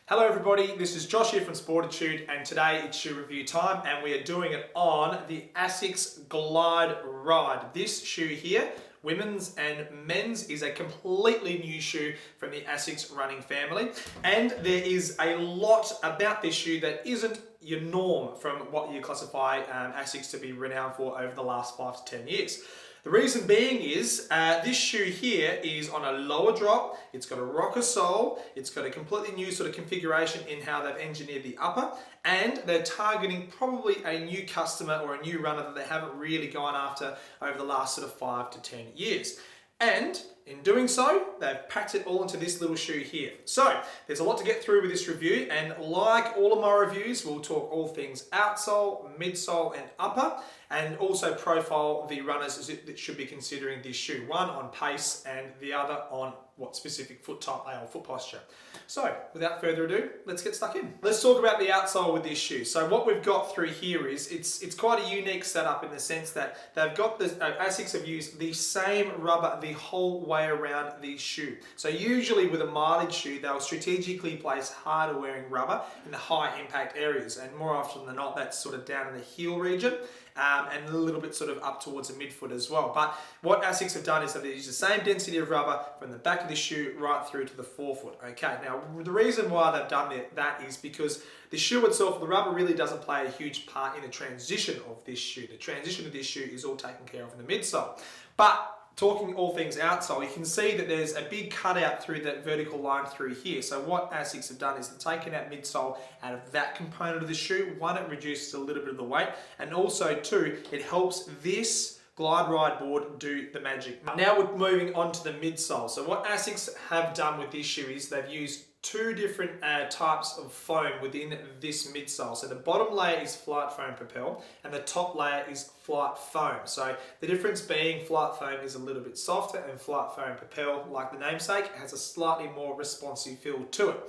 Hello everybody, this is Josh here from Sportitude, and today it's shoe review time, and we are doing it on the Asics GlideRide. This shoe here, women's and men's, is a completely new shoe from the Asics running family, and there is a lot about this shoe that isn't your norm from what you classify Asics to be renowned for over the last 5 to 10 years. The reason being is this shoe here is on a lower drop, it's got a rocker sole, it's got a completely new sort of configuration in how they've engineered the upper, and they're targeting probably a new customer or a new runner that they haven't really gone after over the last sort of 5 to 10 years. And in doing so, they've packed it all into this little shoe here. So there's a lot to get through with this review, and like all of my reviews, we'll talk all things outsole, midsole and upper, and also profile the runners that should be considering this shoe. One on pace and the other on what specific foot type they are, or foot posture. So without further ado, let's get stuck in. Let's talk about the outsole with this shoe. So what we've got through here is, it's quite a unique setup in the sense that they've got the Asics have used the same rubber the whole way around the shoe. So usually with a mileage shoe, they'll strategically place harder wearing rubber in the high impact areas, and more often than not, that's sort of down in the heel region. And a little bit sort of up towards the midfoot as well. But what Asics have done is that they use the same density of rubber from the back of the shoe right through to the forefoot. Okay, now the reason why they've done that is because the shoe itself, the rubber really doesn't play a huge part in the transition of this shoe. The transition of this shoe is all taken care of in the midsole. But talking all things outsole, you can see that there's a big cutout through that vertical line through here. So what Asics have done is they've taken that midsole out of that component of the shoe. One, it reduces a little bit of the weight, and also two, it helps this GlideRide board do the magic. Now we're moving on to the midsole. So what Asics have done with this shoe is they've used two different types of foam within this midsole. So the bottom layer is flight foam propel and the top layer is flight foam. So the difference being flight foam is a little bit softer and flight foam propel, like the namesake, has a slightly more responsive feel to it.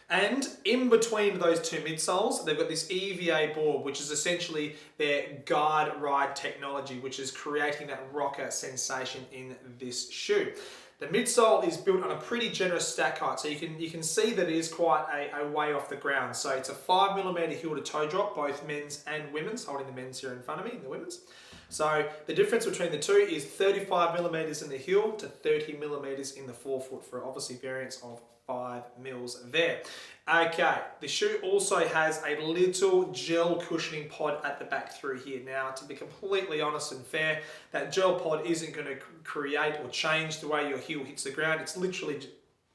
And in between those two midsoles, they've got this EVA board, which is essentially their GlideRide technology, which is creating that rocker sensation in this shoe. The midsole is built on a pretty generous stack height, so you can see that it is quite a way off the ground. So it's a 5mm heel to toe drop, both men's and women's, holding the men's here in front of me and the women's. So the difference between the two is 35mm in the heel to 30mm in the forefoot, for obviously variance of 5 mils there. Okay, the shoe also has a little gel cushioning pod at the back through here. Now, to be completely honest and fair, that gel pod isn't going to create or change the way your heel hits the ground. It's literally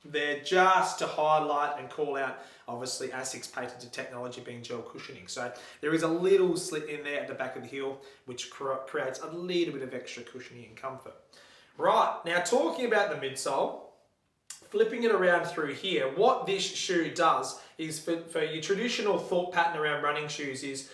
there just to highlight and call out, obviously, Asics patented technology being gel cushioning. So there is a little slit in there at the back of the heel, which creates a little bit of extra cushioning and comfort. Right, now talking about the midsole, flipping it around through here, what this shoe does is for your traditional thought pattern around running shoes is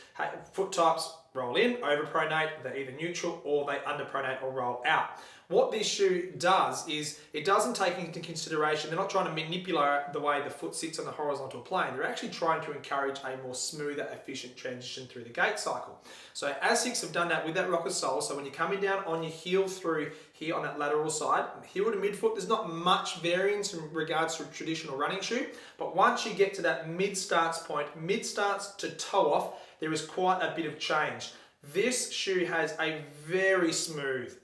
foot types roll in, overpronate, they're either neutral or they underpronate or roll out. What this shoe does is it doesn't take into consideration, they're not trying to manipulate the way the foot sits on the horizontal plane, they're actually trying to encourage a more smoother, efficient transition through the gait cycle. So Asics have done that with that rocker sole, so when you're coming down on your heel through here on that lateral side, heel to midfoot, there's not much variance in regards to a traditional running shoe, but once you get to that mid-starts point, mid-starts to toe off, there is quite a bit of change. This shoe has a very smooth,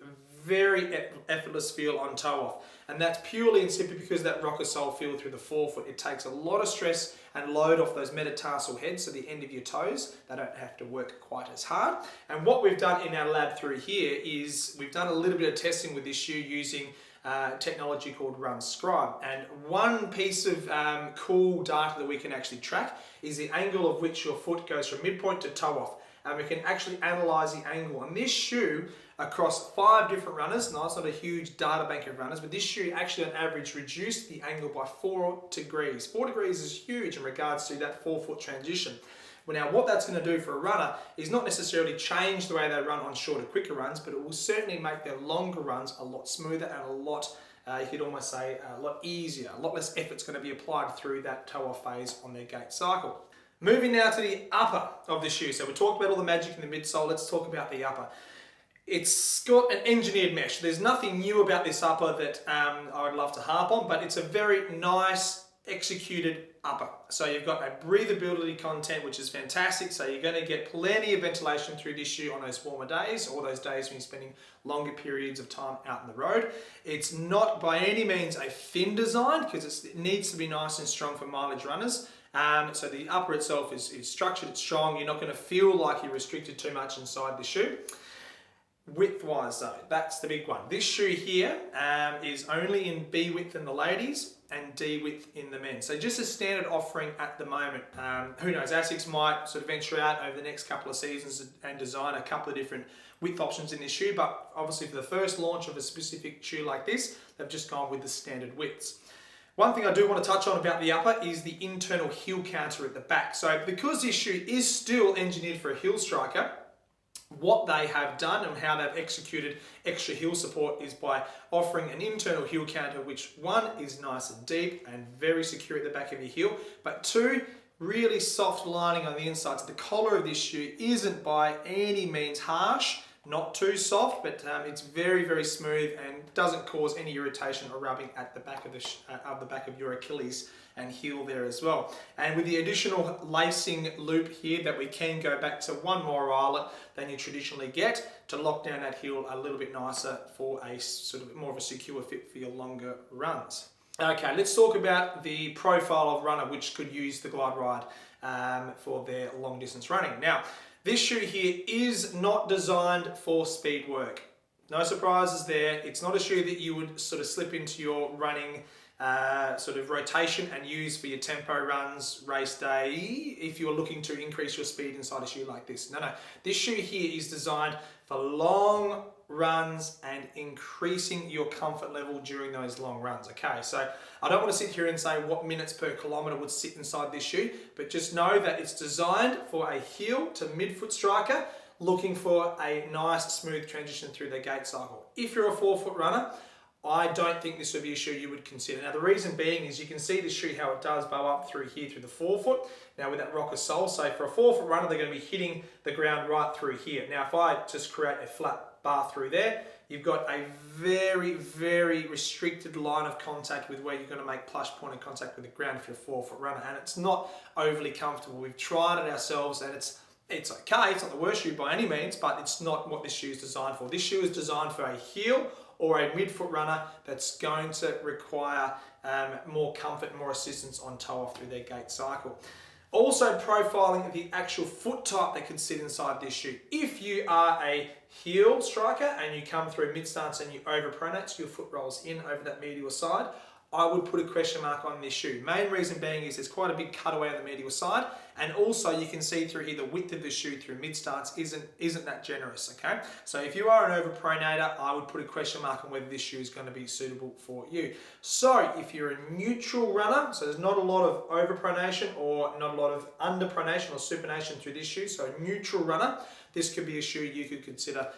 very effortless feel on toe off, and that's purely and simply because that rocker sole feel through the forefoot. It takes a lot of stress and load off those metatarsal heads, so the end of your toes, they don't have to work quite as hard. And what we've done in our lab through here is we've done a little bit of testing with this shoe using technology called Run Scribe, and one piece of cool data that we can actually track is the angle of which your foot goes from midpoint to toe off, and we can actually analyze the angle on this shoe across 5 different runners. Now, it's not a huge data bank of runners, but this shoe actually on average reduced the angle by 4 degrees. 4 degrees is huge in regards to that forefoot transition. Well, now what that's going to do for a runner is not necessarily change the way they run on shorter, quicker runs, but it will certainly make their longer runs a lot smoother and a lot, you could almost say, a lot easier. A lot less effort's going to be applied through that toe-off phase on their gait cycle. Moving now to the upper of the shoe. So we talked about all the magic in the midsole, let's talk about the upper. It's got an engineered mesh. There's nothing new about this upper that I would love to harp on, but it's a very nice, executed upper. So you've got a breathability content, which is fantastic. So you're going to get plenty of ventilation through this shoe on those warmer days, or those days when you're spending longer periods of time out on the road. It's not by any means a thin design, because it needs to be nice and strong for mileage runners. So the upper itself is structured, it's strong. You're not going to feel like you're restricted too much inside the shoe. Width-wise though, that's the big one. This shoe here is only in B width in the ladies and D width in the men. So just a standard offering at the moment. Who knows, Asics might sort of venture out over the next couple of seasons and design a couple of different width options in this shoe, but obviously for the first launch of a specific shoe like this, they've just gone with the standard widths. One thing I do want to touch on about the upper is the internal heel counter at the back. So because this shoe is still engineered for a heel striker, what they have done and how they've executed extra heel support is by offering an internal heel counter, which one is nice and deep and very secure at the back of your heel, but two, really soft lining on the inside. So the collar of this shoe isn't by any means harsh, not too soft, but it's very, very smooth and doesn't cause any irritation or rubbing at the back of the back of your Achilles and heel there as well. And with the additional lacing loop here, that we can go back to one more eyelet than you traditionally get to lock down that heel a little bit nicer for a sort of more of a secure fit for your longer runs. Okay, let's talk about the profile of runner which could use the GlideRide for their long distance running. Now, this shoe here is not designed for speed work. No surprises there. It's not a shoe that you would sort of slip into your running sort of rotation and use for your tempo runs, race day, if you're looking to increase your speed inside a shoe like this. No, this shoe here is designed for long runs and increasing your comfort level during those long runs. Okay, so I don't want to sit here and say what minutes per kilometer would sit inside this shoe, but just know that it's designed for a heel to midfoot striker looking for a nice smooth transition through their gait cycle. If you're a forefoot runner, I don't think this would be a shoe you would consider. Now the reason being is you can see this shoe how it does bow up through here through the forefoot. Now with that rocker sole, so for a forefoot runner, they're going to be hitting the ground right through here. Now if I just create a flat bar through there, you've got a very, very restricted line of contact with where you're going to make plush point of contact with the ground if you're a forefoot runner, and it's not overly comfortable. We've tried it ourselves and it's okay, it's not the worst shoe by any means, but it's not what this shoe is designed for. This shoe is designed for a heel or a midfoot runner that's going to require more comfort and more assistance on toe off through their gait cycle. Also profiling the actual foot type that can sit inside this shoe. If you are a heel striker and you come through mid stance and you overpronate, so your foot rolls in over that medial side, I would put a question mark on this shoe. Main reason being is there's quite a big cutaway on the medial side, and also you can see through here the width of the shoe through mid stance isn't that generous, okay? So if you are an overpronator, I would put a question mark on whether this shoe is going to be suitable for you. So if you're a neutral runner, so there's not a lot of overpronation or not a lot of underpronation or supination through this shoe, so a neutral runner, this could be a shoe you could consider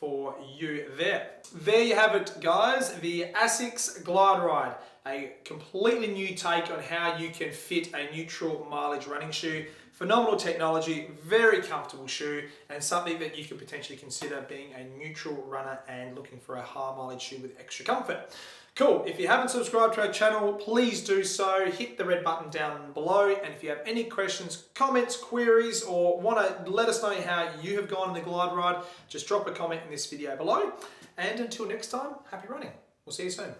for you there. There you have it, guys, the Asics GlideRide, a completely new take on how you can fit a neutral mileage running shoe. Phenomenal technology, very comfortable shoe, and something that you could potentially consider being a neutral runner and looking for a high mileage shoe with extra comfort. Cool, if you haven't subscribed to our channel, please do so. Hit the red button down below, and if you have any questions, comments, queries, or want to let us know how you have gone in the GlideRide, just drop a comment in this video below. And until next time, happy running. We'll see you soon.